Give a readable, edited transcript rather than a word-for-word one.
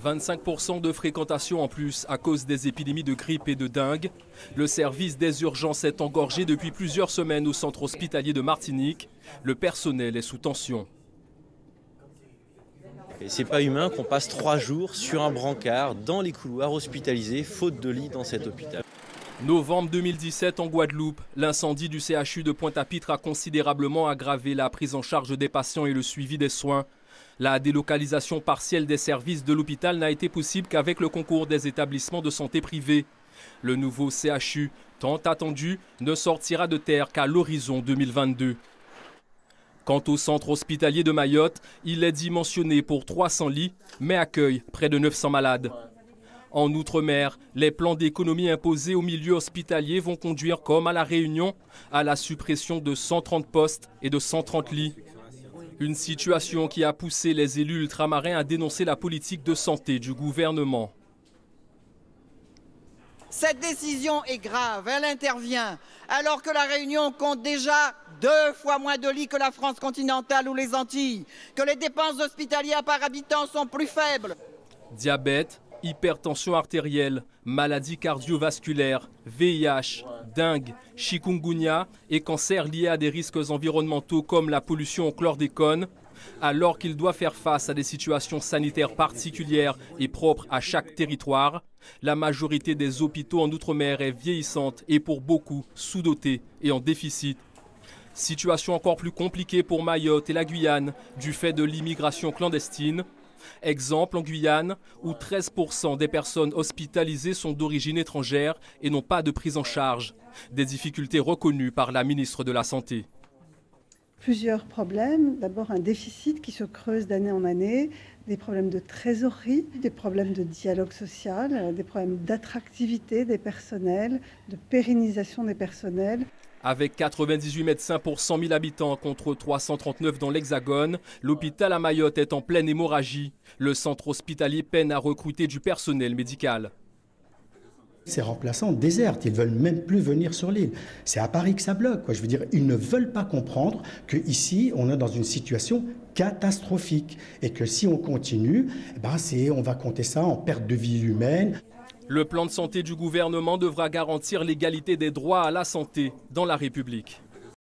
25% de fréquentation en plus à cause des épidémies de grippe et de dengue. Le service des urgences est engorgé depuis plusieurs semaines au centre hospitalier de Martinique. Le personnel est sous tension. C'est pas humain qu'on passe 3 jours sur un brancard dans les couloirs hospitalisés, faute de lit dans cet hôpital. Novembre 2017 en Guadeloupe, l'incendie du CHU de Pointe-à-Pitre a considérablement aggravé la prise en charge des patients et le suivi des soins. La délocalisation partielle des services de l'hôpital n'a été possible qu'avec le concours des établissements de santé privés. Le nouveau CHU, tant attendu, ne sortira de terre qu'à l'horizon 2022. Quant au centre hospitalier de Mayotte, il est dimensionné pour 300 lits, mais accueille près de 900 malades. En Outre-mer, les plans d'économie imposés au milieu hospitalier vont conduire, comme à La Réunion, à la suppression de 130 postes et de 130 lits. Une situation qui a poussé les élus ultramarins à dénoncer la politique de santé du gouvernement. Cette décision est grave, elle intervient alors que la Réunion compte déjà 2 fois moins de lits que la France continentale ou les Antilles, que les dépenses hospitalières par habitant sont plus faibles. Diabète, hypertension artérielle, maladies cardiovasculaires, VIH, dengue, chikungunya et cancers liés à des risques environnementaux comme la pollution au chlordécone. Alors qu'il doit faire face à des situations sanitaires particulières et propres à chaque territoire, la majorité des hôpitaux en Outre-mer est vieillissante et pour beaucoup sous-dotée et en déficit. Situation encore plus compliquée pour Mayotte et la Guyane du fait de l'immigration clandestine. Exemple en Guyane, où 13% des personnes hospitalisées sont d'origine étrangère et n'ont pas de prise en charge. Des difficultés reconnues par la ministre de la Santé. Plusieurs problèmes. D'abord un déficit qui se creuse d'année en année, des problèmes de trésorerie, des problèmes de dialogue social, des problèmes d'attractivité des personnels, de pérennisation des personnels. Avec 98 médecins pour 100 000 habitants contre 339 dans l'Hexagone, l'hôpital à Mayotte est en pleine hémorragie. Le centre hospitalier peine à recruter du personnel médical. Ces remplaçants désertent, ils ne veulent même plus venir sur l'île. C'est à Paris que ça bloque, quoi. Je veux dire, ils ne veulent pas comprendre qu'ici, on est dans une situation catastrophique et que si on continue, on va compter ça en perte de vie humaine. Le plan de santé du gouvernement devra garantir l'égalité des droits à la santé dans la République.